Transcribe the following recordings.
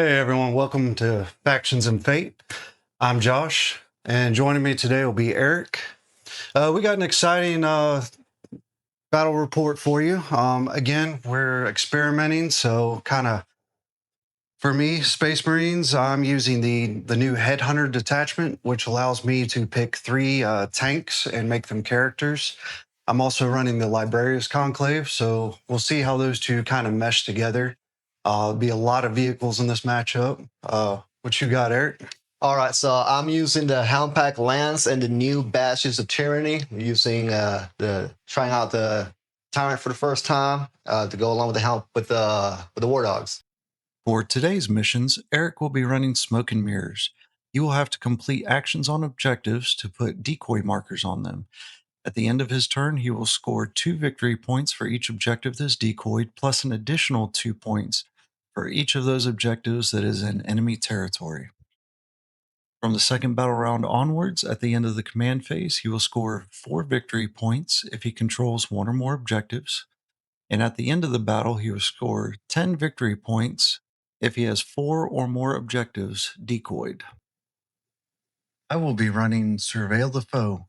Hey everyone, welcome to Factions and Fate. I'm Josh, and joining me today will be Eric. We got an exciting battle report for you. Again, we're experimenting, so kind of for me, Space Marines, I'm using the new Headhunter detachment, which allows me to pick 3 tanks and make them characters. I'm also running the Librarius Conclave, so we'll see how those two kind of mesh together. Be a lot of vehicles in this matchup. What you got, Eric? All right, so I'm using the Houndpack Lance and the new Bastions of Tyranny. I'm using trying out the Tyrant for the first time to go along with the War Dogs. For today's missions, Eric will be running Smoke and Mirrors. You will have to complete actions on objectives to put decoy markers on them. At the end of his turn, he will score 2 victory points for each objective that is decoyed, plus an additional 2 points for each of those objectives that is in enemy territory. From the second battle round onwards, at the end of the command phase, he will score 4 victory points if he controls 1 or more objectives. And at the end of the battle, he will score 10 victory points if he has 4 or more objectives decoyed. I will be running Surveil the Foe.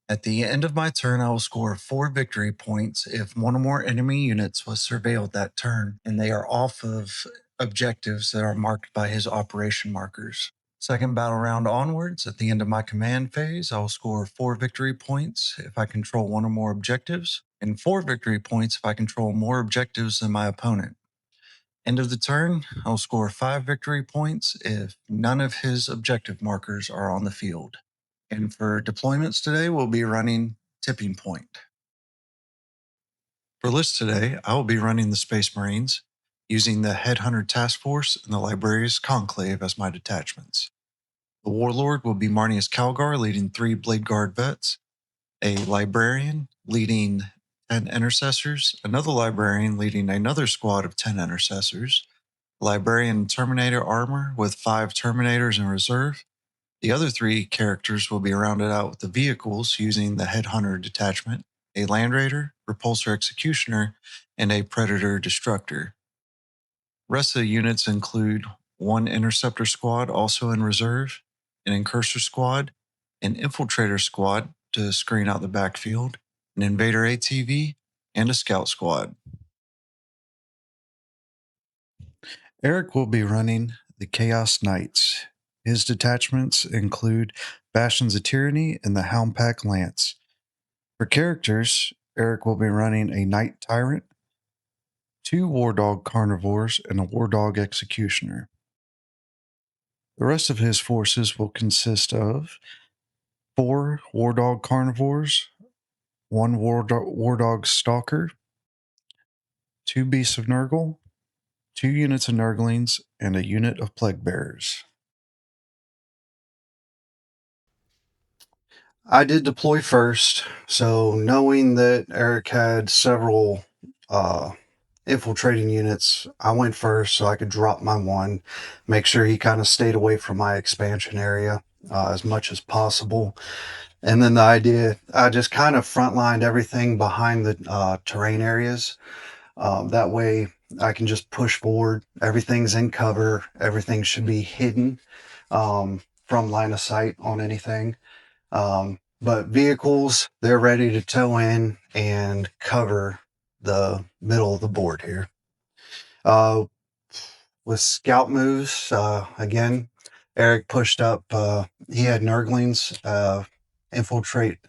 At the end of my turn, I will score 4 victory points if 1 or more enemy units was surveilled that turn, and they are off of objectives that are marked by his operation markers. Second battle round onwards, at the end of my command phase, I will score 4 victory points if I control 1 or more objectives, and 4 victory points if I control more objectives than my opponent. End of the turn, I'll score 5 victory points if none of his objective markers are on the field. And for deployments today, we'll be running Tipping Point. For lists today, I will be running the Space Marines, using the Headhunter Task Force and the Librarius Conclave as my detachments. The Warlord will be Marnius Calgar, leading 3 Blade Guard vets, a Librarian leading 10 Intercessors, another Librarian leading another squad of 10 Intercessors, Librarian Terminator armor with 5 Terminators in reserve. The other 3 characters will be rounded out with the vehicles using the Headhunter detachment, a Land Raider, Repulsor Executioner, and a Predator Destructor. Rest of the units include 1 Interceptor squad also in reserve, an Incursor squad, an Infiltrator squad to screen out the backfield, an Invader ATV, and a Scout squad. Eric will be running the Chaos Knights. His detachments include Bastions of Tyranny and the Houndpack Lance. For characters, Eric will be running a Knight Tyrant, 2 War Dog Carnivores, and a War Dog Executioner. The rest of his forces will consist of 4 War Dog Carnivores, 1 War Dog Stalker, 2 Beasts of Nurgle, 2 units of Nurglings, and a unit of Plague Bearers. I did deploy first, so knowing that Eric had several infiltrating units, I went first so I could drop my 1, make sure he kind of stayed away from my expansion area as much as possible. And then the idea, I just kind of frontlined everything behind the terrain areas. That way I can just push forward. Everything's in cover. Everything should be hidden from line of sight on anything. But vehicles, they're ready to tow in and cover the middle of the board here. With scout moves, again, Eric pushed up. He had Nurglings infiltrate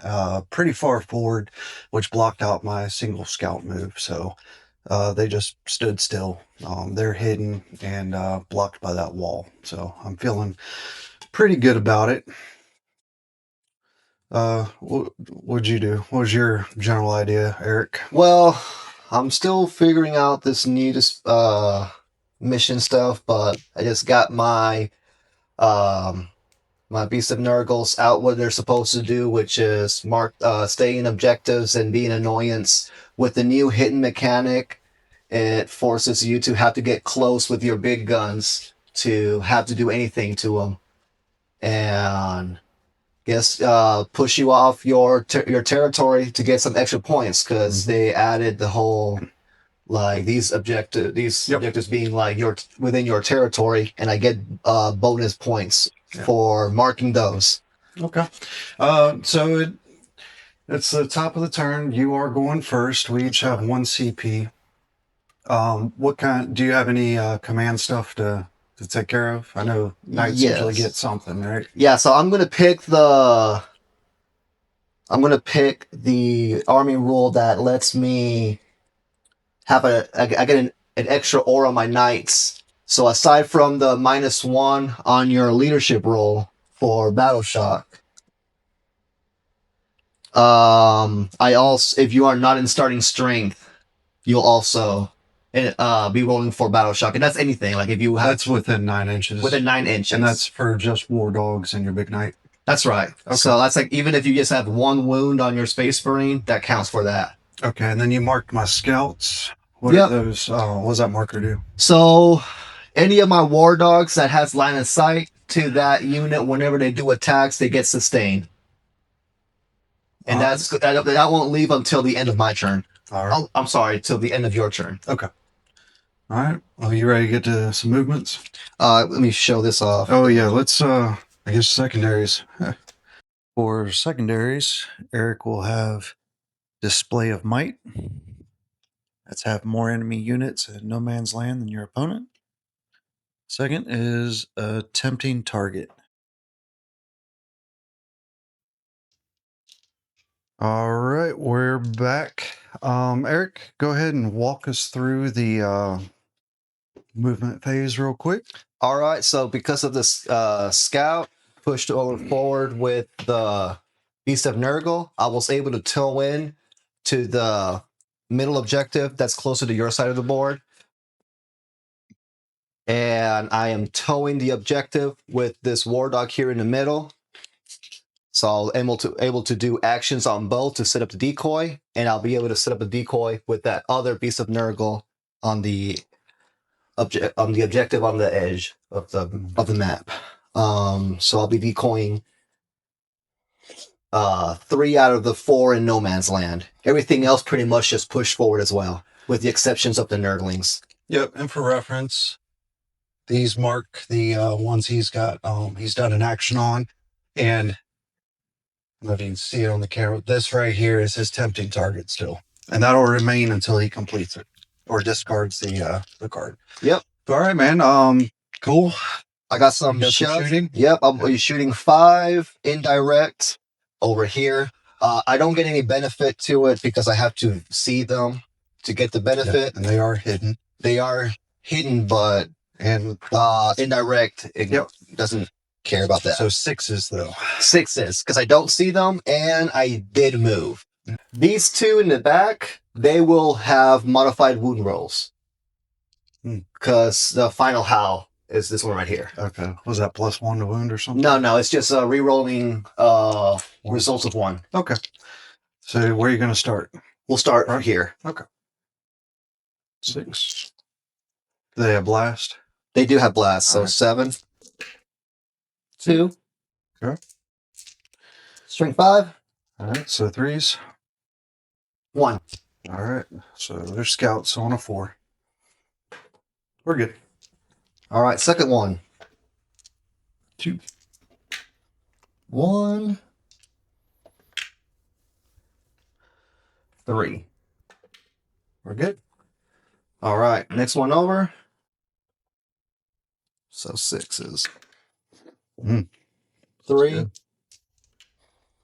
pretty far forward, which blocked out my single scout move. So they just stood still. They're hidden and blocked by that wall. So I'm feeling pretty good about it. What'd you do? What was your general idea, Eric? Well, I'm still figuring out this new mission stuff, but I just got my my Beast of Nurgles out what they're supposed to do, which is staying objectives and being annoyance. With the new hidden mechanic, it forces you to have to get close with your big guns to have to do anything to them, and push you off your territory to get some extra points because they added the whole like these Yep. objectives being like within your territory, and I get bonus points for marking those. Okay. So it's the top of the turn. You are going first. We each have 1 CP. What kind? Do you have any command stuff to take care of? I know knights usually Yes. get something, right? Yeah, so I'm gonna pick the army rule that lets me have I get an extra aura on my knights. So aside from the -1 on your leadership roll for battle shock, I also, if you are not in starting strength, you'll also be rolling for battle shock, and that's anything. Like if you have That's within 9 inches. within 9 inches, and that's for just war dogs and your big knight. that's right. Okay. So that's like even if you just have 1 wound on your space marine, that counts for that. Okay, and then you marked my scouts. What Yep. are those? What does that marker do? So any of my war dogs that has line of sight to that unit, whenever they do attacks, they get sustained. And that won't leave until the end of my turn. All right. I'm sorry, till the end of your turn. Okay. All right. Well, you ready to get to some movements? Let me show this off. Oh yeah. Let's. I guess secondaries. For secondaries, Eric will have Display of Might. That's have more enemy units in no man's land than your opponent. Second is a Tempting Target. All right, we're back. Eric, go ahead and walk us through the movement phase real quick. All right, so because of this scout pushed forward with the Beast of Nurgle, I was able to tow in to the middle objective that's closer to your side of the board. And I am towing the objective with this war dog here in the middle. So I'll able to do actions on both to set up the decoy, and I'll be able to set up a decoy with that other Beast of Nurgle on the objective on the edge of the map. So I'll be decoying 3 out of the 4 in no man's land. Everything else pretty much just pushed forward as well, with the exceptions of the Nurglings. Yep, and for reference, these mark the ones he's got. He's done an action on, and I don't know if you can see it on the camera. This right here is his tempting target still, and that'll remain until he completes it or discards the card. Yep. All right, man. Cool. I got some You got some shots. shooting? Yep, I'm shooting 5 indirect over here. I don't get any benefit to it because I have to see them to get the benefit. Yeah, and they are hidden. They are hidden, but indirect, it doesn't care about that. So 6s though. 6s, because I don't see them, and I did move. These 2 in the back, they will have modified wound rolls. Because the final howl is this one right here. Okay. Was that +1 to wound or something? No, it's just re-rolling results of 1. Okay. So where are you going to start? We'll start right here. Okay. 6. Do they have blast? They do have blast, so All right. 7. 2. Okay. Strength 5. All right. So 3s. 1. All right. So they're scouts on a 4. We're good. All right, second one. 2. 1. 3. We're good. All right, next one over. So 6s. 3. good.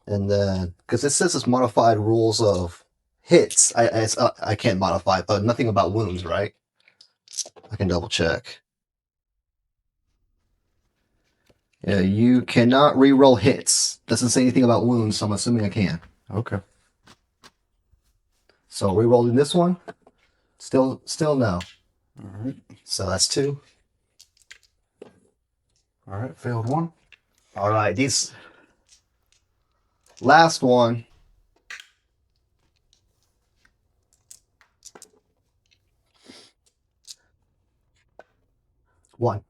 And then, because it says it's modified rules of hits, I can't modify it, but nothing about wounds, right? I can double check. Yeah, you cannot re-roll hits. Doesn't say anything about wounds, so I'm assuming I can. Okay. So re-rolling this one. Still no. All right. So that's 2. All right. Failed 1. All right, these last one. One.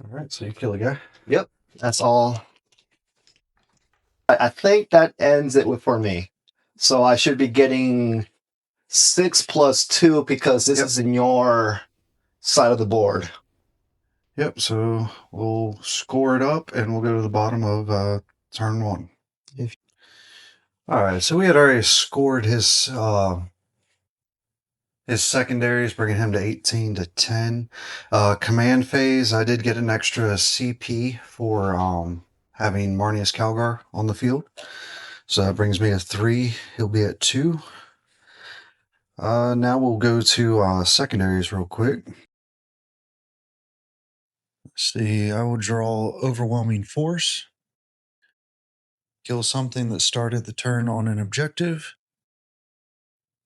All right. So you kill a guy. Yep, that's all. I think that ends it for me. So I should be getting 6 plus 2 because this is in your side of the board. Yep, so we'll score it up and we'll go to the bottom of turn 1. Alright, so we had already scored his secondaries, bringing him to 18 to 10. Command phase, I did get an extra CP for having Marnius Calgar on the field. So that brings me to 3. He'll be at 2. Now we'll go to secondaries real quick. Let's see, I will draw Overwhelming Force. Kill something that started the turn on an objective.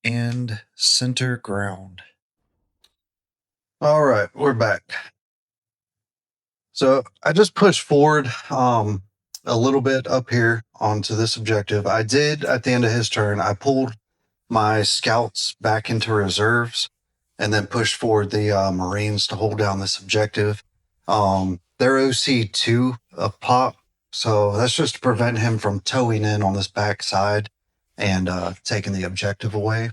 And Center Ground. All right, we're back. So I just pushed forward a little bit up here onto this objective. I did, at the end of his turn, I pulled my scouts back into reserves and then pushed forward the Marines to hold down this objective. They're OC2 of pop, so that's just to prevent him from towing in on this back side and taking the objective away.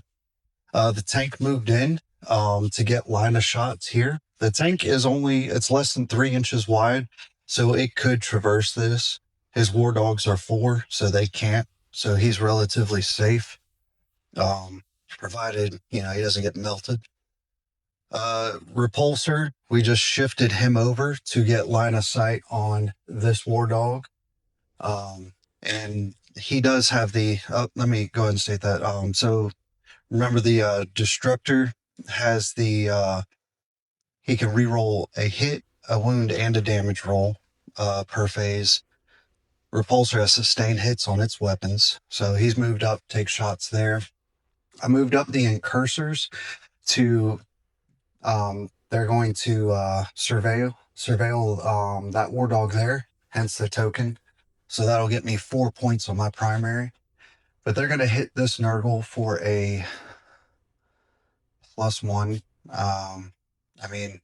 The tank moved in to get line of shots here. The tank is it's less than 3 inches wide, so it could traverse this. His war dogs are 4, so they can't. So he's relatively safe, provided, he doesn't get melted. Repulsor, we just shifted him over to get line of sight on this war dog. And he does have let me go ahead and state that. So remember the Destructor has he can reroll a hit, a wound, and a damage roll per phase. Repulsor has sustained hits on its weapons, so he's moved up, take shots there. I moved up the Incursors to, they're going to surveil that war dog there, hence the token. So that'll get me 4 points on my primary. But they're going to hit this Nurgle for a +1. I mean,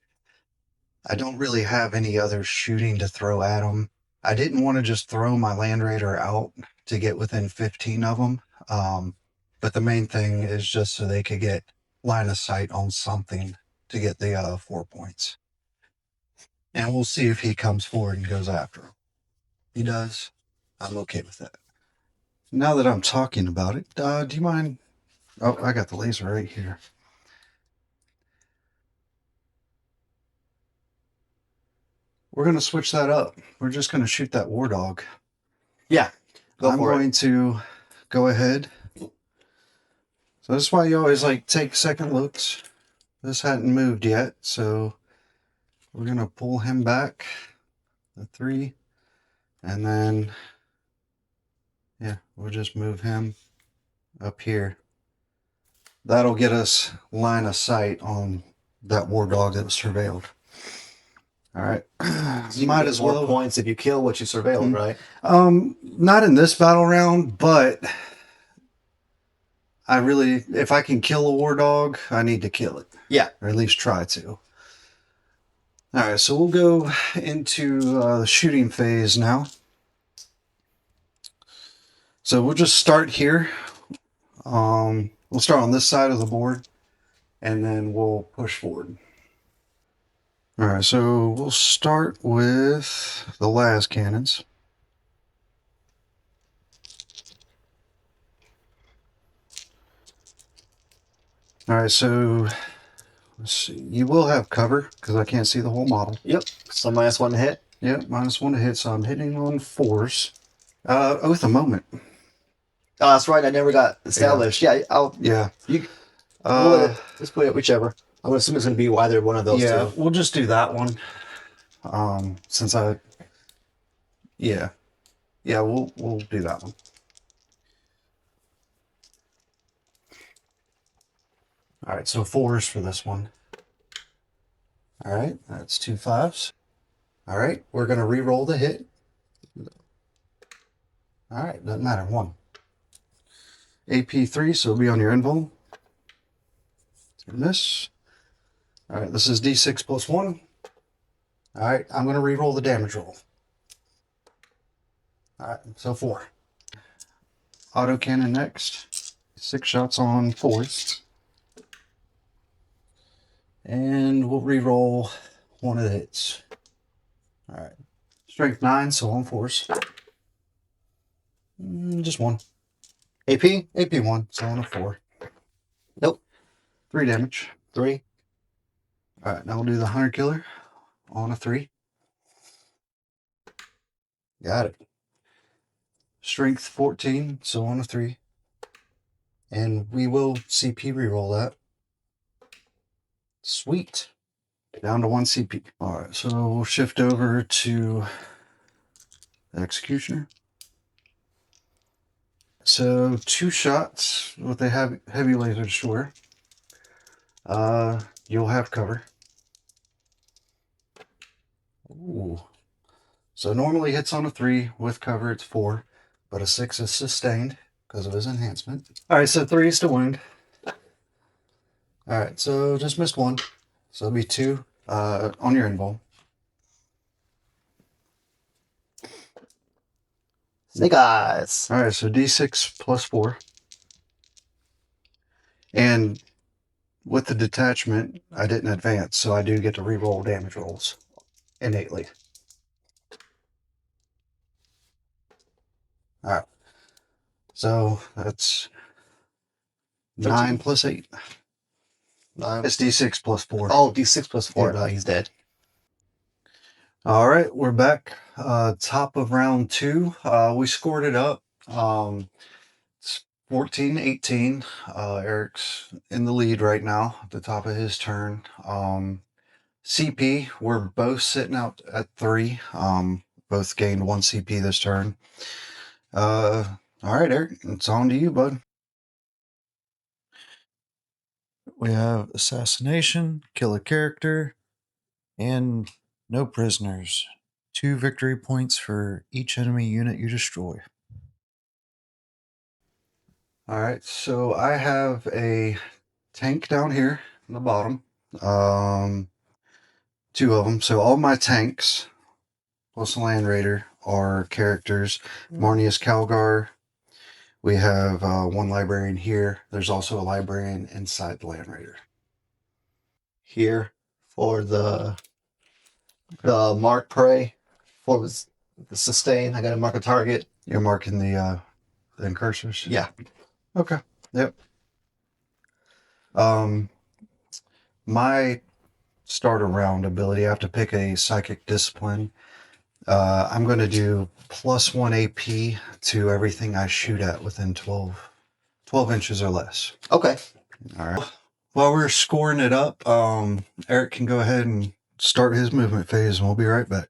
I don't really have any other shooting to throw at them. I didn't want to just throw my Land Raider out to get within 15 of them. But the main thing is just so they could get line of sight on something to get the 4 points. And we'll see if he comes forward and goes after him. He does. I'm okay with that. Now that I'm talking about it, do you mind? Oh, I got the laser right here. We're going to switch that up. We're just going to shoot that war dog. Yeah. I'm going to go ahead. So that's why you always take second looks. This hadn't moved yet, so we're going to pull him back. The 3. And then, yeah, we'll just move him up here. That'll get us line of sight on that war dog that was surveilled. All right. You might as well points if you kill what you surveilled, right? Not in this battle round, but if I can kill a war dog, I need to kill it. Yeah. Or at least try to. All right, so we'll go into the shooting phase now. So we'll just start here. We'll start on this side of the board, and then we'll push forward. All right, so we'll start with the las cannons. All right, so let's see. You will have cover because I can't see the whole model. Yep. So -1 to hit. Yep, -1 to hit. So I'm hitting on 4s. Oath of Moment. Oh, that's right. I never got established. Yeah. Let's put it whichever. I'm assuming it's going to be either one of those two. Yeah, we'll just do that one. We'll do that one. All right, so 4s for this one. All right, that's 2 5s. All right, we're going to re-roll the hit. All right, doesn't matter. 1. AP3, so it'll be on your invul. This. All right, this is D6 +1. All right, I'm going to re-roll the damage roll. All right, so 4. Autocannon next. 6 shots on 4s. And we'll re-roll one of the hits. All right. Strength 9, so on 4s. Just one. AP? AP 1, so on a 4. Nope. 3 damage. 3. All right, now we'll do the Hunter Killer on a 3. Got it. Strength 14, so on a 3. And we will CP reroll that. Sweet. Down to 1 CP. All right, so we'll shift over to the Executioner. So 2 shots with a heavy laser destroyer. You'll have cover. Ooh. So normally hits on a 3 with cover, it's 4, but a 6 is sustained because of his enhancement. All right, so 3 is to wound. All right, so just missed 1, so it'll be 2 on your invul. Snake eyes. All right, so D6 plus 4. And with the detachment, I didn't advance, so I do get to reroll damage rolls innately. All right. So that's 9 plus 8. 9. It's D6 plus 4. Oh, D6 plus 4. Yeah. No, he's dead. All right, we're back. Top of round 2. We scored it up. It's 14-18. Eric's in the lead right now at the top of his turn. CP, we're both sitting out at 3. Both gained 1 CP this turn. All right, Eric, it's on to you, bud. We have assassination, kill a character, and no prisoners. 2 victory points for each enemy unit you destroy. All right, so I have a tank down here in the bottom. 2 of them. So all my tanks, plus the Land Raider, are characters. Marnius Calgar. We have 1 librarian here. There's also a librarian inside the Land Raider. Here for the mark prey. For the sustain, I got to mark a target. You're marking the incursors? Yeah. Okay. Yep. My starter round ability, I have to pick a psychic discipline. I'm going to do plus 1 AP to everything I shoot at within 12 inches or less. Okay. All right. While we're scoring it up, Eric can go ahead and start his movement phase, and we'll be right back.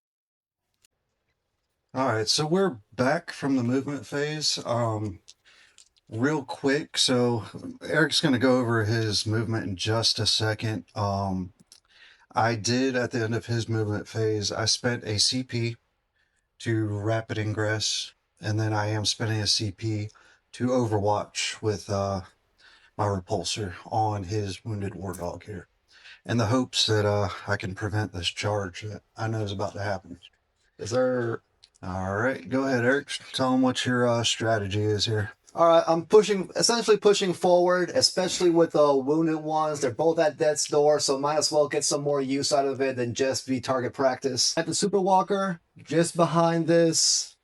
All right, so we're back from the movement phase. Real quick, so Eric's going to go over his movement in just a second. I did, at the end of his movement phase, I spent a CP to rapid ingress, and then I am spending a CP to overwatch with my repulsor on his wounded war dog here, in the hopes that I can prevent this charge that I know is about to happen. Is there... All right, go ahead, Eric. Tell them what your strategy is here. All right, I'm essentially pushing forward, especially with the wounded ones. They're both at death's door, so might as well get some more use out of it than just be target practice. At the Super Walker, just behind this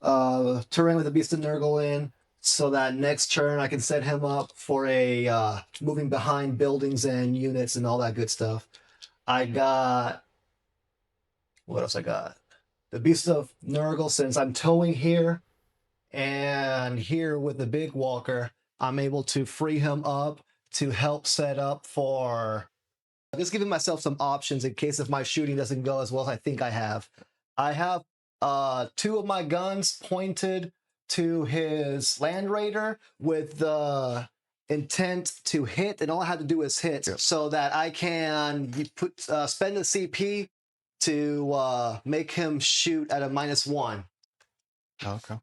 terrain with the Beast of Nurgle in, so that next turn I can set him up for a moving behind buildings and units and all that good stuff. I got... What else I got? The Beast of Nurgle, since I'm towing here, and here with the big walker, I'm able to free him up to help set up for... Just giving myself some options in case if my shooting doesn't go as well as I think I have. I have 2 of my guns pointed to his Land Raider with the intent to hit, and all I have to do is hit, so that I can spend a CP to make him shoot at a -1. Okay.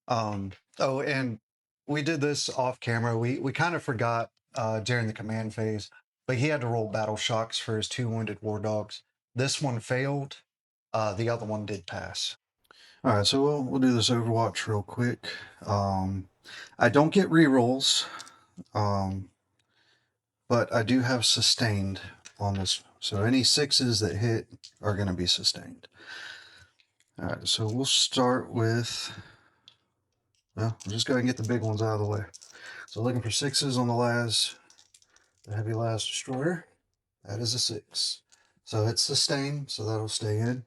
Oh, and we did this off camera. We kind of forgot during the command phase, but he had to roll battle shocks for his 2 wounded war dogs. This one failed. The other one did pass. All right, so we'll do this Overwatch real quick. I don't get rerolls, but but I do have sustained on this. So any 6s that hit are going to be sustained. All right, so we'll start with, well, we'll just go ahead and get the big ones out of the way. So looking for 6s on the heavy las destroyer. That is a 6. So it's sustained, so that'll stay in.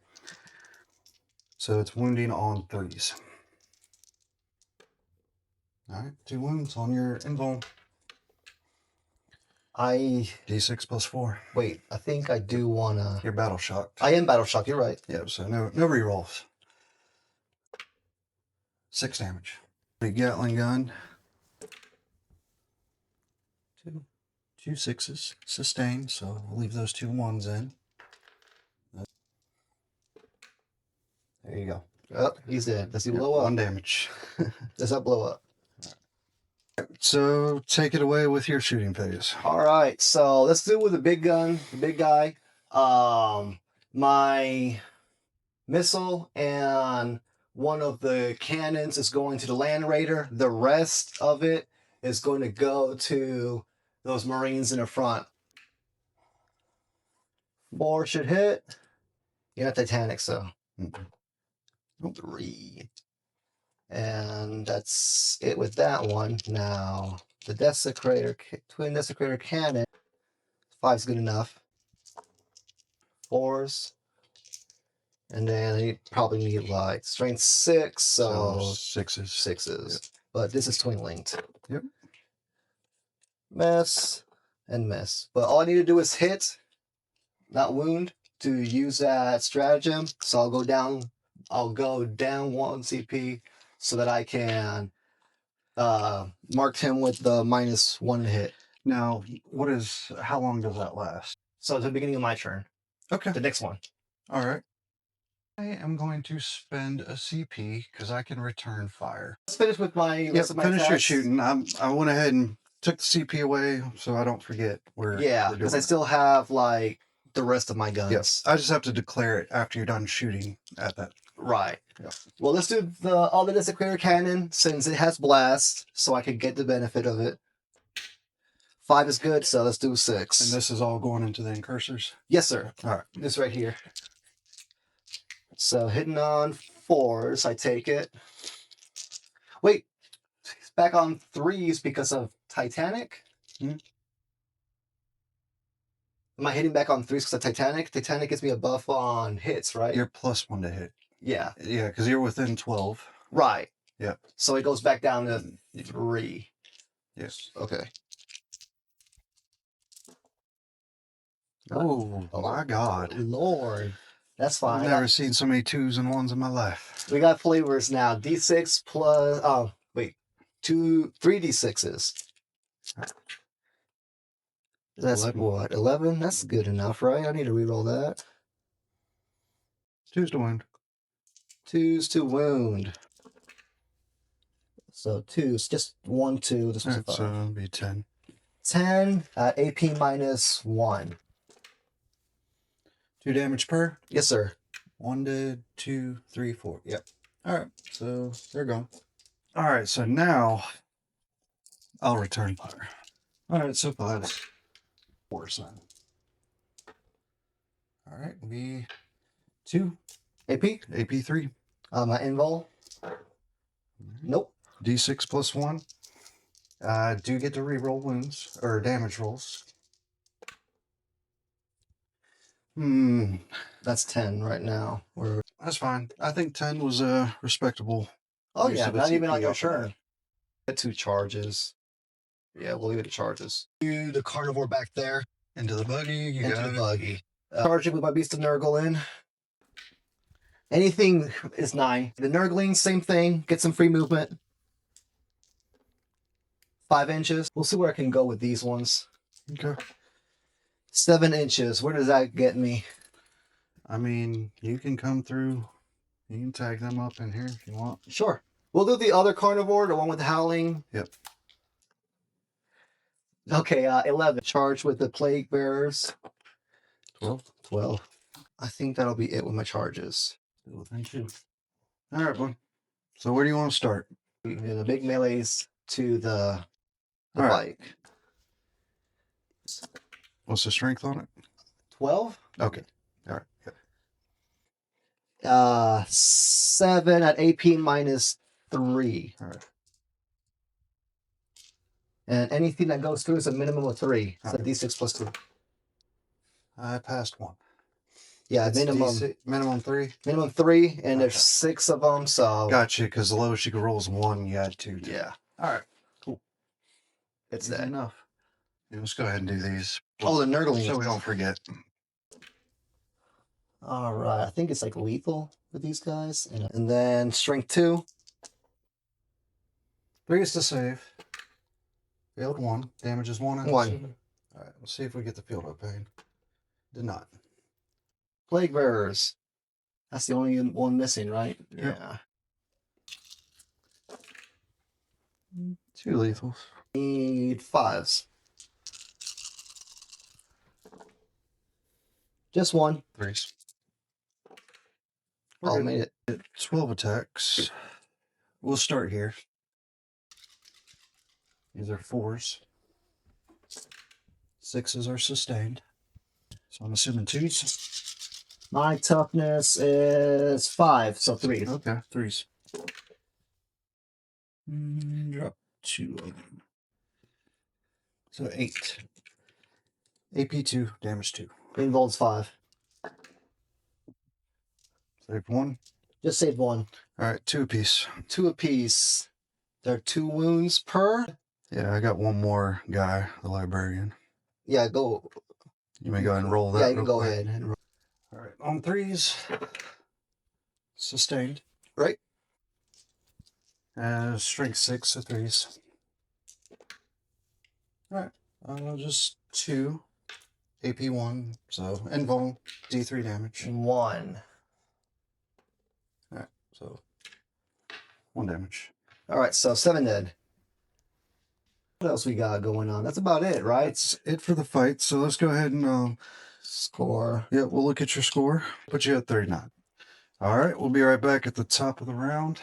So it's wounding on 3s. All right, 2 wounds on your invuln. D6 plus 4. Wait, I think I do wanna. You're battle shocked. I am battle shocked. You're right. Yeah, so no rerolls. 6 damage. Big Gatling gun. 2 6s. Sustained, so we'll leave those 2 1s in. There you go. Oh, he's dead. Does he blow up? 1 damage. Does that blow up? So take it away with your shooting phase. All right, so let's do it with the big gun, the big guy. My missile and one of the cannons is going to the Land Raider. The rest of it is going to go to those Marines in the front. 4 should hit. You're not Titanic, so 3. And that's it with that one. Now, the Twin Desecrator Cannon. 5's good enough. 4s. And then you probably need like strength 6, so 6s. 6s. Yep. But this is twin linked. Yep. Miss and miss. But all I need to do is hit, not wound, to use that stratagem. So I'll go down 1 CP so that I can mark him with the -1 hit. Now, how long does that last? So it's the beginning of my turn. Okay. The next one. All right. I am going to spend a CP because I can return fire. Let's finish with my rest of my finish your attacks. shooting. I went ahead and took the CP away so I don't forget where. Yeah, because I still have like the rest of my guns. Yes, I just have to declare it after you're done shooting at that. Right. Yep. Well, let's do all the Desecrator Cannon since it has blast, so I can get the benefit of it. 5 is good, so let's do 6. And this is all going into the incursors? Yes, sir. All right. This right here. So hitting on 4s, I take it. Wait, it's back on 3s because of Titanic? Am I hitting back on 3s because of Titanic? Titanic gives me a buff on hits, right? You're +1 to hit. Yeah. Yeah, because you're within 12. Right. Yep. So it goes back down to 3. Yes. Okay. Oh, my God. Lord. That's fine. I've never seen so many 2s and 1s in my life. We got flavors now. D6 plus 3 D6s. That's 11. what? 11? That's good enough, right? I need to reroll that. 2s to wound. 2s to wound. So 2s, just 1, 2. This was a 5. So it'll be 10. 10 AP -1. 2 damage per? Yes, sir. 1 2 3 4. Yep. All right. So they're gone. All right. So now I'll return fire. All right. So that's 4 sign. All right. Be 2 AP? AP 3. My invul? Nope. D6 plus 1. Do get to reroll wounds or damage rolls. That's 10 right now. That's fine. I think 10 was a respectable. Oh, use yeah. of a Not even CP on your off of turn. Get 2 charges. Yeah, we'll leave it to charges. Do the carnivore back there. Into the buggy. You Into got the it. buggy. Charging with my beast of Nurgle in. Anything is 9. The Nurgling, same thing. Get some free movement. 5 inches. We'll see where I can go with these ones. Okay. 7 inches. Where does that get me? I mean, you can come through. You can tag them up in here if you want. Sure. We'll do the other carnivore, the one with the howling. Yep. Okay, 11. Charge with the plague bearers. 12. 12. I think that'll be it with my charges. Still within 2. All right, bud. So where do you want to start? The big melees to the All right. bike. What's the strength on it? 12. Okay. All right. Good. 7 at AP minus 3. All right. And anything that goes through is a minimum of 3. So Okay. D6 plus 2. I passed one. Yeah, It's minimum. DC, minimum 3. Minimum 3, and there's Okay. 6 of them, so. Gotcha, because the lowest you could roll is 1. You had 2. Yeah. All right. Cool. It's Easy that. enough. Yeah, let's go ahead and do these. Oh, the nerdling. So we don't forget. All right. I think it's like lethal with these guys. And then strength 2. 3 is to save. Failed 1. Damages 1. and 1. 7. All right. Let's see if we get the field up pain. Did not. Plague bearers. That's the only one missing, right? Yep. Yeah. 2 lethals. Need 5s. Just 1. 3s. Oh, made it. 12 attacks. We'll start here. These are 4s. 6s are sustained. So I'm assuming 2s. My toughness is 5, so 3. Okay, 3s. Drop 2 of them. So 8. AP 2, damage 2. Involves 5. Save 1. Just save 1. All right, 2 apiece. 2 apiece. There are 2 wounds per. Yeah, I got one more guy, the librarian. Yeah, go. You may go ahead and roll that. Yeah, you can real go quick. ahead. And All right, on 3s. Sustained. right. Strength 6, so 3s. All right, just 2. AP 1, so invuln, D3 damage. 1. All right, so 1 damage. All right, so 7 dead. What else we got going on? That's about it, right? That's it for the fight. So let's go ahead and Score. yeah, we'll look at your score. Put you at 39. All right, we'll be right back at the top of the round.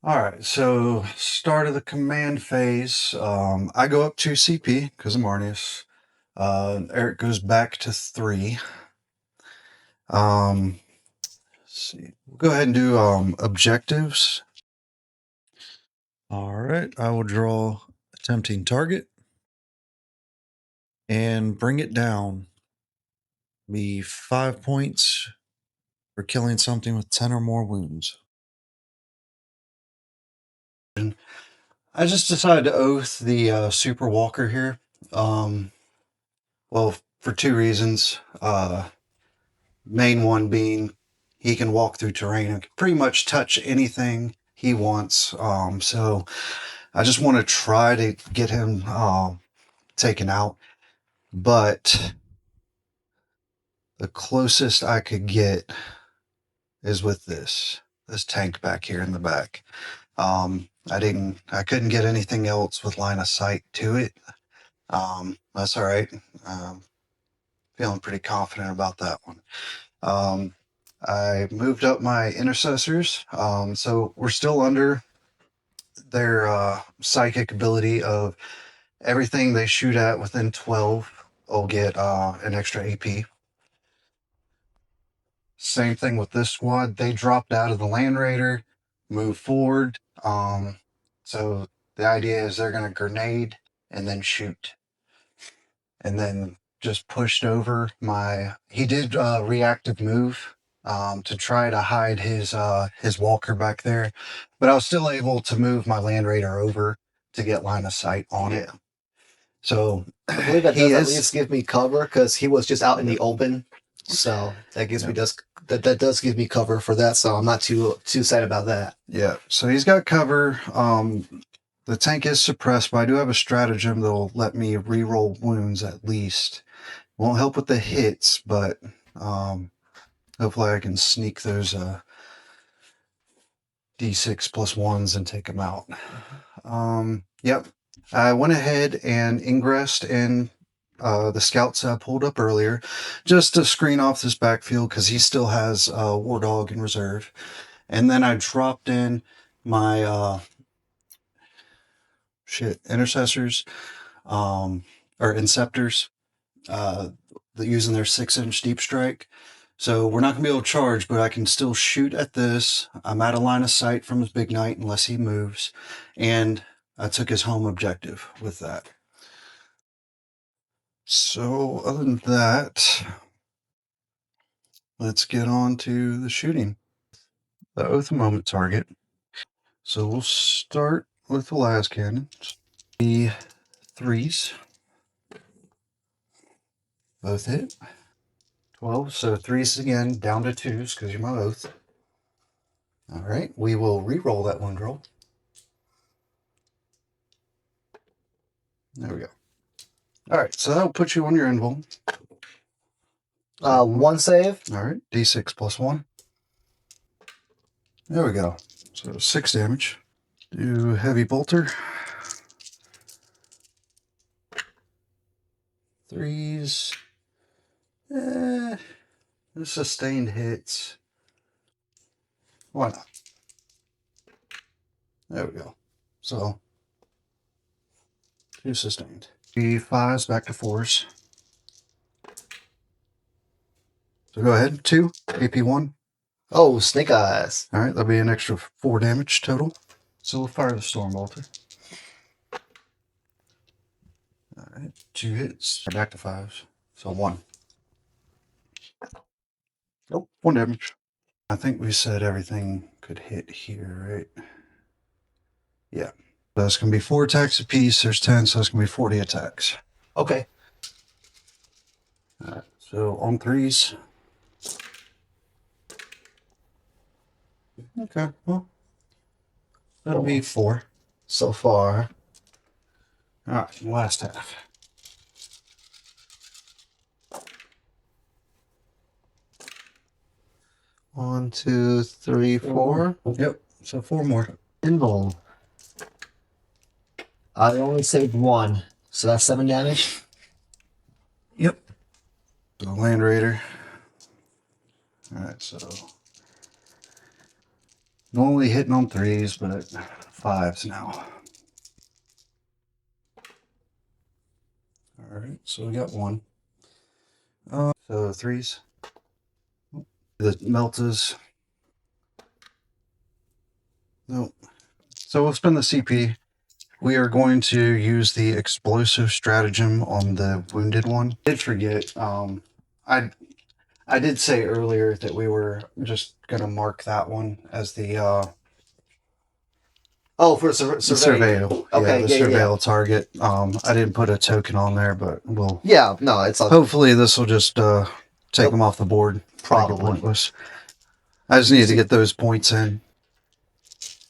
All right, so start of the command phase. I go up 2 CP because of Marnius. Eric goes back to 3. Let's see. We'll go ahead and do objectives. All right, I will draw attempting target and bring it down. Be 5 points for killing something with 10 or more wounds. I just decided to oath the Super Walker here. Well, for 2 reasons. Main one being he can walk through terrain and pretty much touch anything he wants. So I just want to try to get him taken out. But the closest I could get is with this tank back here in the back. I couldn't get anything else with line of sight to it. That's all right. Feeling pretty confident about that one. I moved up my intercessors. So we're still under their psychic ability of everything they shoot at within 12 will get an extra AP. Same thing with this squad. They dropped out of the Land Raider, moved forward. So the idea is they're going to grenade and then shoot. And then just pushed over he did reactive move to try to hide his walker back there. But I was still able to move my Land Raider over to get line of sight on it. So I believe that does at least give me cover because he was just out in the open. So that gives me that does give me cover for that. So I'm not too sad about that. Yeah. So he's got cover. The tank is suppressed, but I do have a stratagem that'll let me re-roll wounds at least. Won't help with the hits, but hopefully I can sneak those D6 plus 1s and take them out. Yep. I went ahead and ingressed in the scouts I pulled up earlier just to screen off this backfield because he still has War Dog in reserve. And then I dropped in my... intercessors. or inceptors, using their 6-inch deep strike. So we're not going to be able to charge, but I can still shoot at this. I'm out of line of sight from his big knight unless he moves. And I took his home objective with that. So other than that, let's get on to the shooting. The Oath of Moment target. So we'll start with the las cannons. The 3s. Both hit. 12. So 3s again, down to 2s because you're my oath. All right, we will re-roll that one roll. There we go. All right, so that'll put you on your invul. 1 save. All right, d6 plus 1. There we go. So 6 damage. Do heavy bolter. 3s. The sustained hits. Why not? There we go. So 2 sustained. 5s back to 4s. So go ahead. 2 AP 1. Oh, snake eyes. All right, that'll be an extra 4 damage total. So we'll fire the storm bolter. All right, 2 hits. Back to 5s. So 1. Nope, 1 damage. I think we said everything could hit here, right? Yeah. So it's going to be 4 attacks apiece. There's 10, so it's going to be 40 attacks. Okay. All right, so on 3s. Okay, well, that'll be 4 so far. All right, last half. One, two, three, 4. Yep, so 4 more. Invul. I only saved 1, so that's 7 damage. Yep. So Land Raider. All right, so normally hitting on 3s, but 5s now. All right, so we got 1. So 3s. The Meltas. Nope. So we'll spend the CP. We are going to use the explosive stratagem on the wounded one. I did forget. I did say earlier that we were just going to mark that one as the For surveil. Okay, yeah, the surveil target. I didn't put a token on there, but we'll. Yeah, no, it's all. Hopefully, this will just take them off the board. Probably. Pointless. I just needed to get those points in.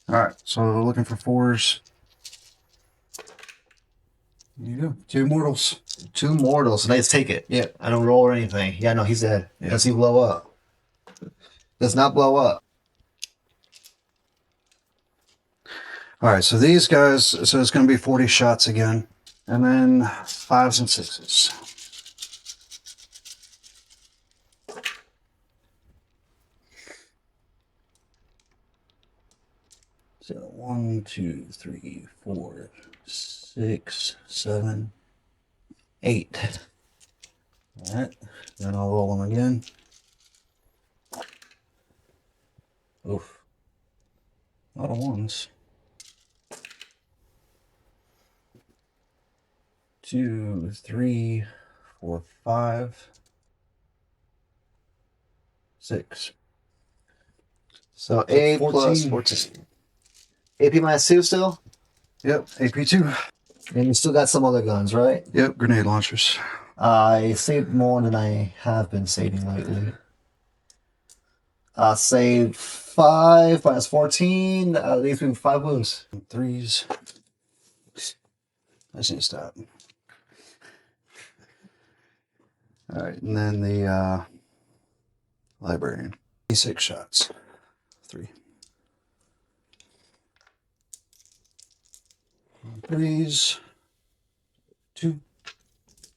All right, so looking for 4s. There you go. 2 mortals. 2 mortals. Let's take it. Yeah, I don't roll or anything. Yeah, no, he's dead. Yeah. Does he blow up? Does not blow up. All right, so these guys, so it's going to be 40 shots again. And then 5s and 6s. So 1, 2, 3, 4, 6, 7, 8. All right, then I'll roll them again. Oof. A lot of 1s. 2, 3, 4, 5, 6. So 8 14. plus 14. AP minus 2 still? Yep, AP2. And you still got some other guns, right? Yep, grenade launchers. I saved more than I have been saving lately. Saved 5 minus 14. Leaves me with 5 wounds. 3s. I just need to stop. All right, and then the librarian. 6 shots. 3. 3s. 2.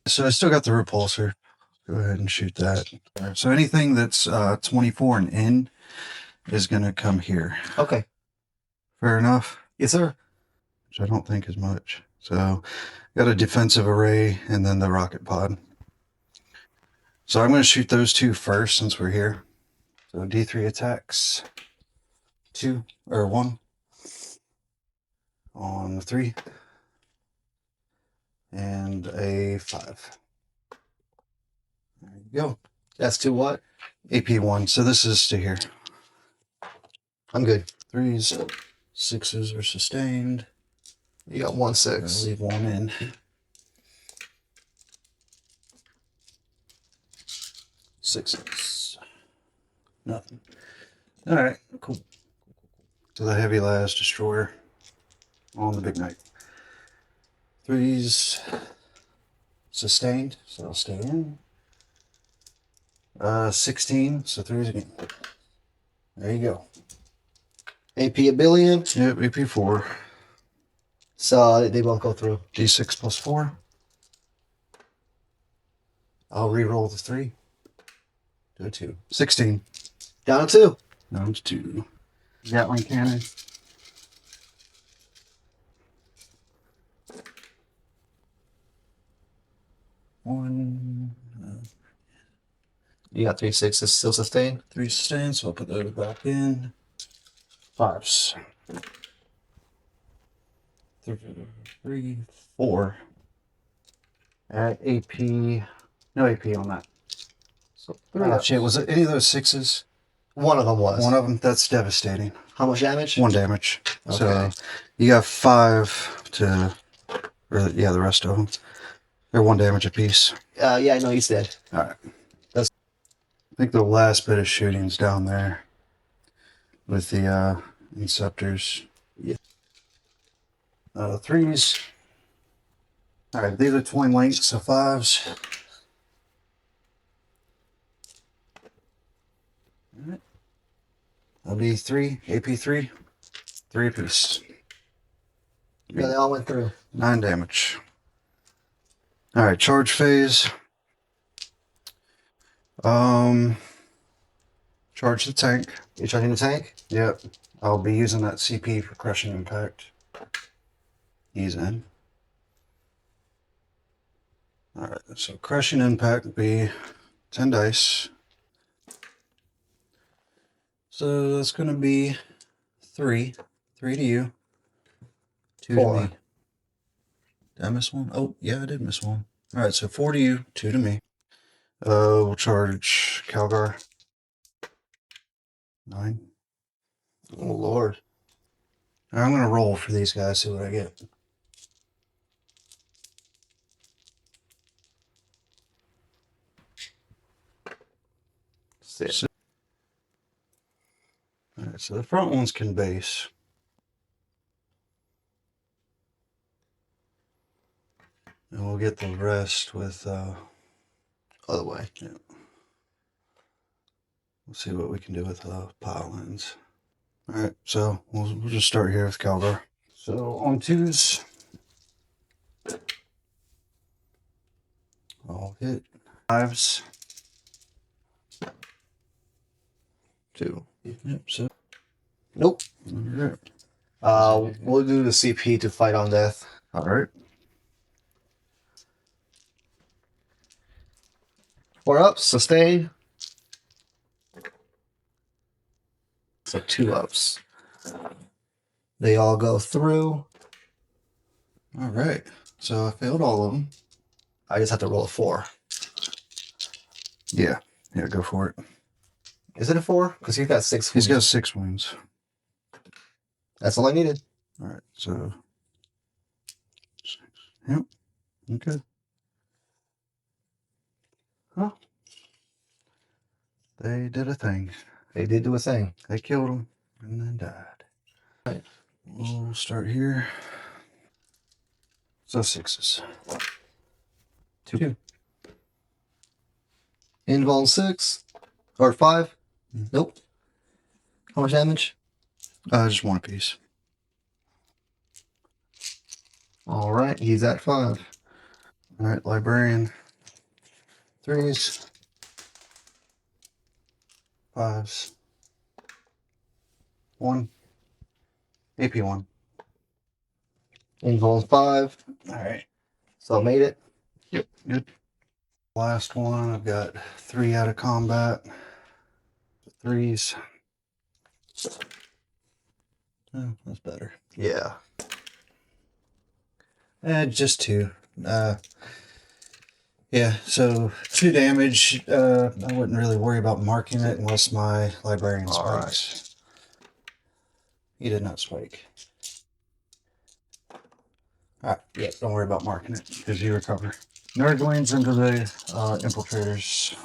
So I still got the repulsor. Go ahead and shoot that. So anything that's 24 and in is going to come here. Okay. Fair enough? Yes, sir. Which I don't think is much. So Got a defensive array and then the rocket pod. So I'm going to shoot those two first since we're here. So D3 attacks. 2 or 1 on the 3 and a 5. There you go. That's 2 what? AP1. So this is to here. I'm good. 3s, 6s are sustained. You got 1 6. Leave 1 in. 6s. Nothing. All right, cool. So the heavy las destroyer on the big knight. 3s sustained, so I'll stay in. 16, so 3s again. There you go. AP a billion. Yep, AP4. So they both go through. D6 plus 4. I'll re-roll the 3. Do a 2. 16. Down to 2. Down to 2. Gatling cannon. One. You got 3 6s still sustained. 3 sustained, so I'll put those back in. 5s. 3, 4. At AP. No AP on that. So 3 Oh, shit, was it any of those 6s? One of them was. One of them, that's devastating. How much damage? 1 damage. Okay. So you got 5 to, or yeah, the rest of them. They're 1 damage apiece. Yeah, I know he's dead. All right. That's. I think the last bit of shooting's down there with the Inceptors. Yeah. 3s. All right, these are twin links, so 5s. All right. That'll be 3, AP3, 3 apiece. Yeah, they all went through. 9 damage. All right, charge phase. Charge the tank. You charging the tank? Yep. I'll be using that CP for crushing impact. He's in. All right, so crushing impact would be 10 dice. So that's going to be 3. 3 to you. 2 4. to me. Did I miss one? Oh, yeah, I did miss one. All right, so 4 to you, 2 to me. We'll charge Calgar. 9. Oh, Lord. I'm going to roll for these guys, see what I get. Sit. All right, so the front ones can base. And we'll get the rest with, Other way. yeah. We'll see what we can do with pile-ins. All right, so we'll just start here with Calgar. So on 2s, I'll hit 5s. 2. Yep, so. Nope. All right. We'll do the CP to fight on death. All right. 4 ups, sustain. So 2 ups. They all go through. All right. So I failed all of them. I just have to roll a 4. Yeah. Yeah, go for it. Is it a 4? Because he's got 6. He's got 6 wounds. That's all I needed. All right, so. 6. Yep. Okay. Huh. They did a thing. They did do a thing. They killed him and then died. Right. We'll start here. So 6s. 2. Invuln 6. Or 5. Nope. How much damage? Just 1 apiece. All right, he's at 5. All right, Librarian. 3s. 5s. 1. AP1. Invuln 5. All right. So made it. Yep. Good. Last one. I've got 3 out of combat. 3s. Oh, that's better. Yeah. Just 2. Yeah, so 2 damage. I wouldn't really worry about marking it unless my librarian spikes. He did not spike. Alright, yeah, don't worry about marking it because you recover. Nerdlings into the infiltrators.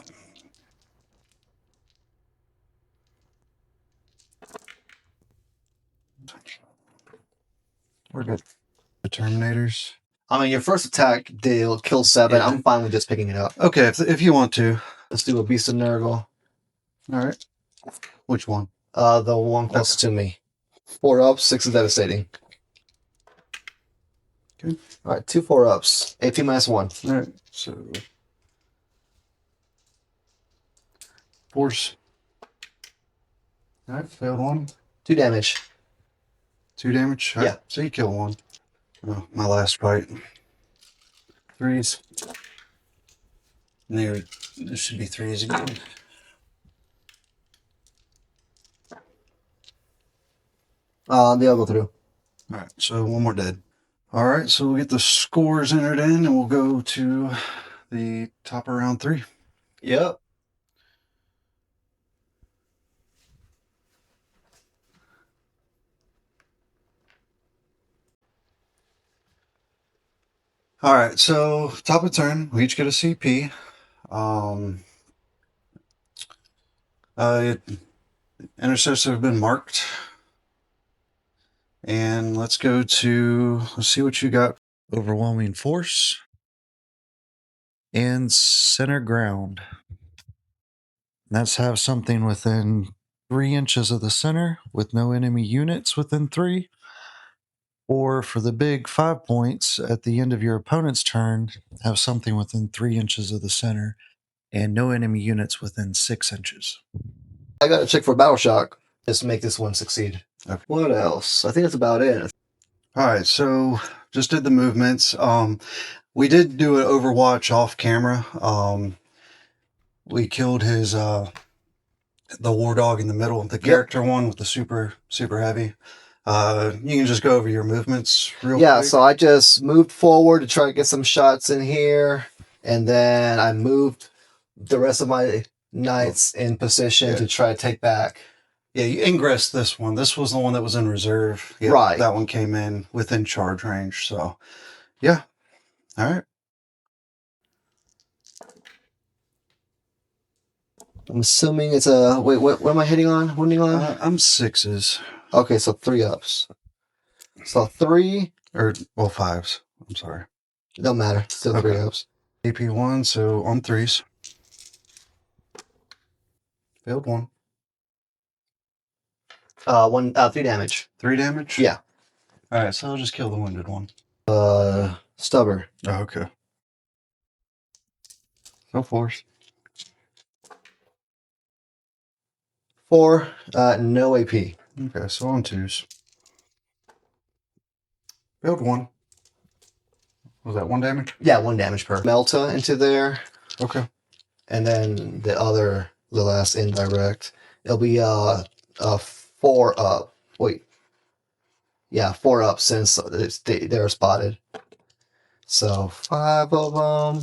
We're good. The Terminators. I mean, your first attack did kill 7. Yeah. I'm fine with just picking it up. Okay, if you want to. Let's do a Beast of Nurgle. Alright. Which one? The one closest to me. 4 ups, 6 is devastating. Okay. Alright, 2 4-ups. AP -1. Alright, so. Force. Alright, failed 1. 2 damage. 2 damage? Yeah. Right, so you kill 1. Oh, my last fight. 3s. And there should be 3s again. They'll go through. Alright, so 1 more dead. Alright, so we'll get the scores entered in and we'll go to the top of round 3. Yep. Alright, so top of turn, we each get a CP. Interceptors have been marked. And let's see what you got. Overwhelming force and center ground. That's have something within 3 inches of the center with no enemy units within 3. Or for the big 5 points at the end of your opponent's turn, have something within 3 inches of the center and no enemy units within 6 inches. I got to check for Battle Shock just to make this one succeed. Okay. What else? I think that's about it. Alright, so just did the movements. We did do an Overwatch off camera. We killed his the war dog in the middle, the character one with the super heavy. You can just go over your movements real quick. So I just moved forward to try to get some shots in here, and then I moved the rest of my knights in position to try to take back. Yeah, you ingress this one. This was the one that was in reserve. Yeah, right. That one came in within charge range. So, yeah. All right. I'm assuming it's a... Wait, what am I hitting on? Winning on? I'm 6s. Okay, so 3 ups. So 3... Or, well, 5s. I'm sorry. Don't matter. Still 3 ups. AP1, so on 3s. Failed 1. 3 damage. 3 damage? Yeah. Alright, so I'll just kill the wounded one. Stubber. Oh, okay. No force. 4, no AP. Okay, so on 2s. Failed 1. Was that 1 damage? Yeah, 1 damage per. Melta into there. Okay. And then the last indirect. It'll be a 4 up. Wait. Yeah, 4 up since they're spotted. So 5 of them.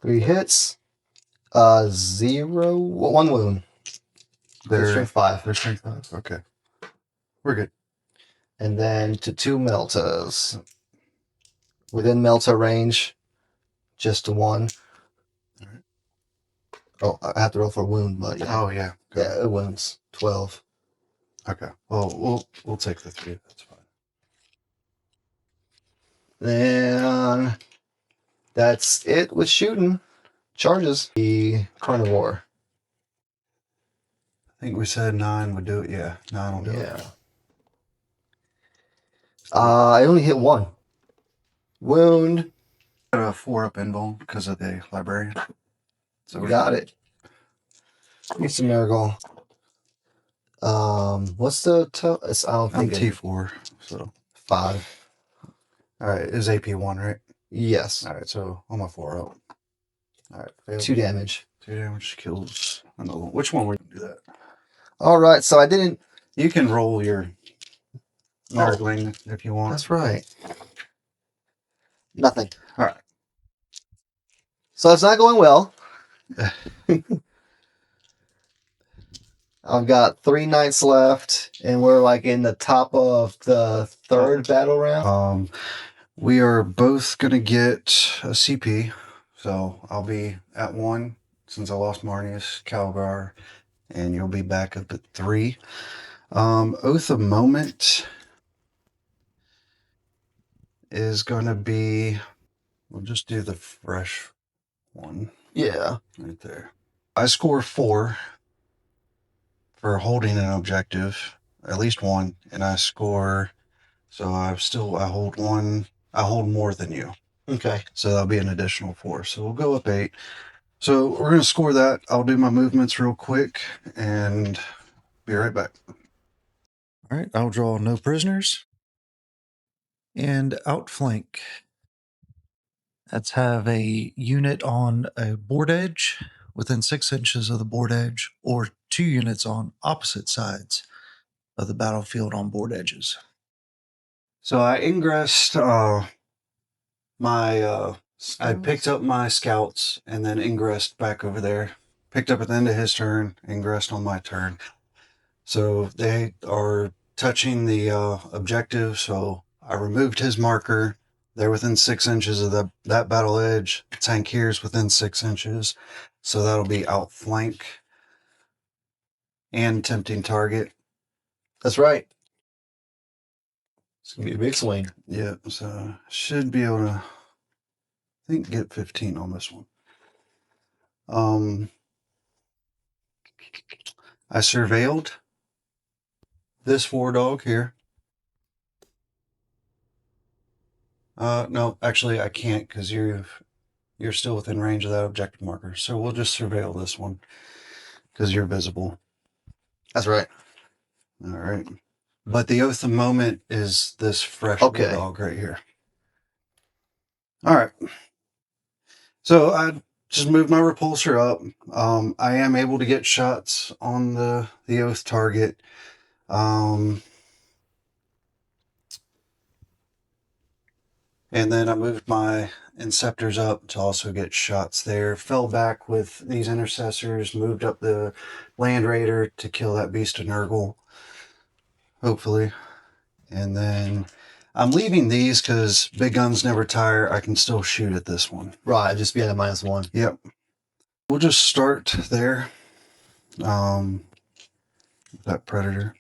Three hits. 0. 1 wound. They're strength 5. They're strength 5. Okay. We're good. And then to 2 Meltas. Within Melta range, just 1. All right. Oh, I have to roll for wound, but yeah. Oh yeah. Good. Yeah, it wounds 12. Okay. Well, we'll take the 3. That's fine. Then that's it with shooting. Charges. The carnivore. I think we said 9 would do it. Yeah, 9 will do it. Yeah. I only hit 1. Wound. Got a 4 up invuln because of the librarian. So We got it. Beast of Nurgle. What's the I don't I'm think T4, so 5. all right. Is AP1 right? Yes. All right, so I'm a 4 out. All right, failed. 2 damage. 2 damage kills another one. Which one would you do that? All right, so I didn't. You can roll your nerdling if you want. That's right. Nothing. All right. So it's not going well. I've got 3 knights left, and we're like in the top of the 3rd battle round. We are both gonna get a CP, so I'll be at 1 since I lost Marnius, Calgar, and you'll be back up at 3. Oath of Moment is gonna be. We'll just do the fresh one. Yeah. Right there. I score 4 for holding an objective, at least 1, and I score. So I hold 1. I hold more than you. Okay. So that'll be an additional 4. So we'll go up 8. So we're going to score that. I'll do my movements real quick and be right back. All right. I'll draw no prisoners and outflank. Let's have a unit on a board edge within 6 inches of the board edge, or 2 units on opposite sides of the battlefield on board edges. So I ingressed I picked up my scouts and then ingressed back over there. Picked up at the end of his turn, ingressed on my turn. So they are touching the objective, so I removed his marker. They're within 6 inches of that battle edge. Tank here's within 6 inches. So that'll be outflank and tempting target. That's right. It's going to be a big swing. Yeah, so should be able to, I think, get 15 on this one. I surveilled this war dog here. No, actually I can't because you're still within range of that objective marker. So we'll just surveil this one because you're visible. That's right. All right. But the Oath of Moment is this fresh war dog right here. All right. So I just moved my repulsor up. I am able to get shots on the Oath target. And then I moved my Inceptors up to also get shots there. Fell back with these Intercessors, moved up the Land Raider to kill that Beast of Nurgle, hopefully. And then I'm leaving these because big guns never tire. I can still shoot at this one. Right, just be at a -1. Yep. We'll just start there. That Predator.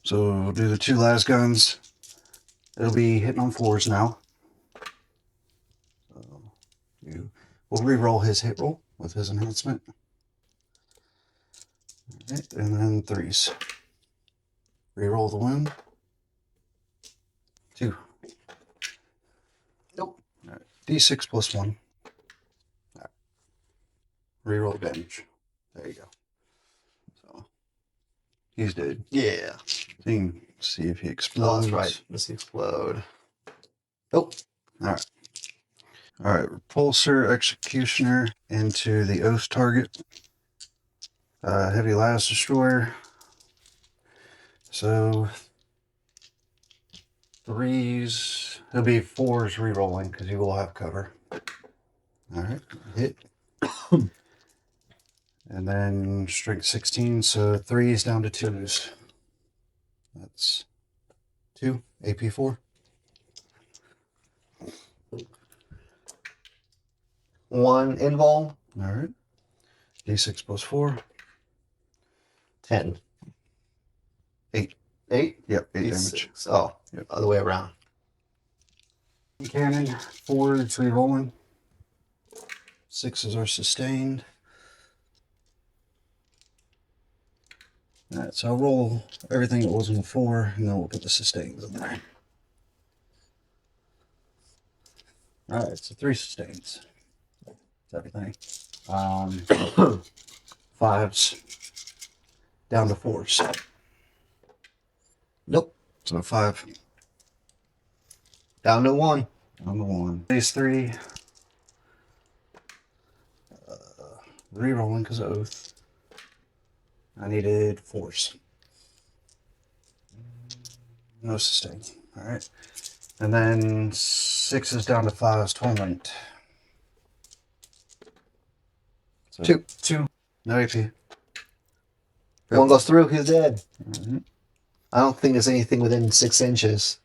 So we'll do the 2 last guns. It'll be hitting on 4s now. So we'll re-roll his hit roll with his enhancement. All right, and then 3s. Re-roll the wound. 2. Nope. All right. D6 plus 1. All right. Re-roll damage. There you go. So he's dead. Yeah. So you can see if he explodes. Oh, that's right. Let's explode. Nope. All right. All right. Repulsor, Executioner into the Oath target. Heavy Las Destroyer. So 3s. It'll be 4s re-rolling because you will have cover. All right. Hit. And then strength 16, so 3s down to 2s. That's 2, AP4. 1 invul. All right. D6 plus 4. 10. 8. 8? Yep, 8 D6. damage. Oh, Yep. other way around. Cannon, 4s re-rolling. 6s are sustained. All right, so I'll roll everything that wasn't a 4, and then we'll put the sustains in there. All right, so 3 sustains. That's everything. 5s down to 4s. Nope. So 5 Down to 1. down to 1. These 3. Rerolling because of oath. I needed 4s. No sustain. All right. And then 6s down to 5s, torment. So 2. No AP. One goes through, he's dead. Mm-hmm. I don't think there's anything within 6 inches.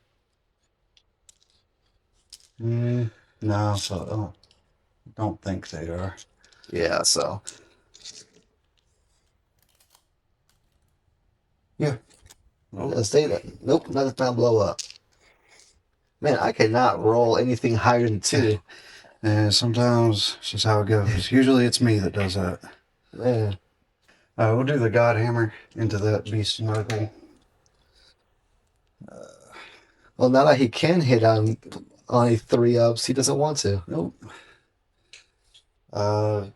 No, so don't think they are. Yeah, so. Yeah. Let's stay there. Nope, not blow up. Man, I cannot roll anything higher than 2. And sometimes it's just how it goes. Usually it's me that does that. Man. We'll do the God Hammer into that beast knuckle. Well, now that he can hit on only 3 ups, he doesn't want to. Nope. I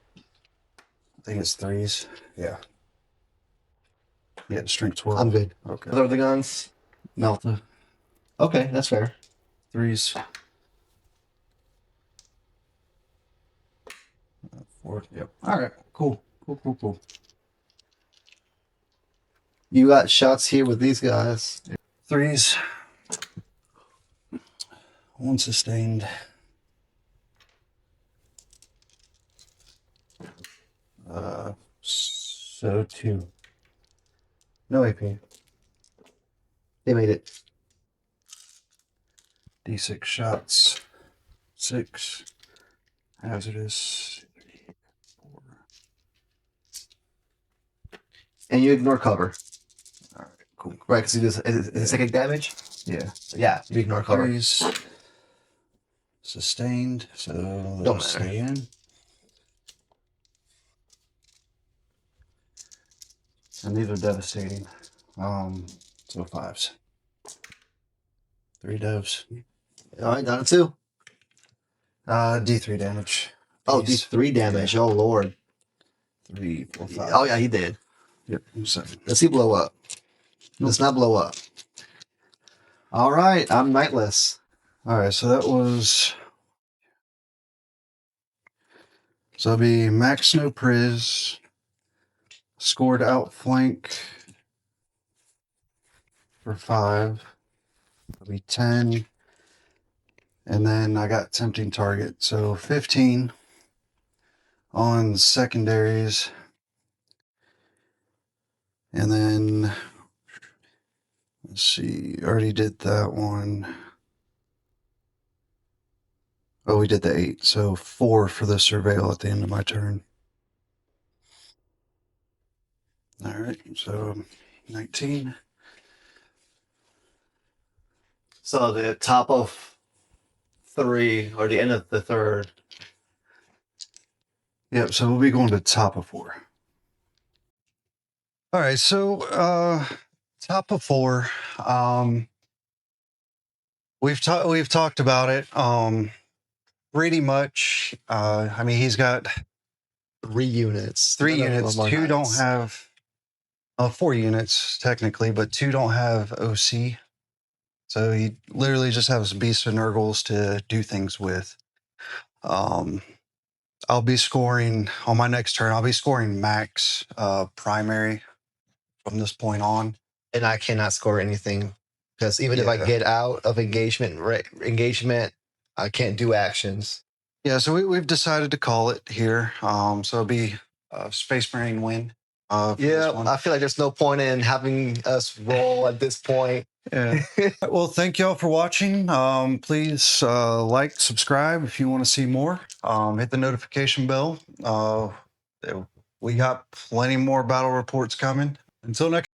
think it's 3s. Yeah. Yeah, strength 12. I'm good. Okay. What are the guns? Melta. Okay, that's fair. 3s. 4. Yep. All right. Cool. Cool. You got shots here with these guys. 3s. 1 sustained. So 2. No AP. They made it. D6 shots. 6. Hazardous. 3, 4. And you ignore cover. All right. Cool. Right, because he does. Is it psychic damage? Yeah. Yeah, you ignore cover. 3s. Sustained. So Don't they'll matter. stay in. And these are devastating. So 5s. 3 devs. All right, down to 2. D3 damage. Oh, Piece. D3 damage. Oh, Lord. 3, 4, 5. Oh, yeah, he did. Yep. 7. Does he blow up? Does not blow up. All right, I'm knightless. All right, so that was. So it'll be max no priz. Scored outflank for 5. It'll be 10. And then I got tempting target. So 15 on secondaries. And then, let's see, already did that one. Oh, we did the 8. So 4 for the surveil at the end of my turn. All right, so 19. So the top of 3 or the end of the 3rd. Yep, so we'll be going to top of 4. All right, so top of 4. We've talked about it. Pretty much. I mean, he's got 3 units. 3 units. 2 don't have 4 units technically, but 2 don't have OC. So he literally just has beasts and Nurgles to do things with. I'll be scoring on my next turn. I'll be scoring max primary from this point on. And I cannot score anything because even if I Yeah. get out of engagement, I can't do actions. Yeah, so we've decided to call it here. So it'll be Space Marine win. For this Yeah, one. I feel like there's no point in having us roll at this point. Yeah. Well, thank y'all for watching. Please like, subscribe if you want to see more. Hit the notification bell. We got plenty more battle reports coming. Until next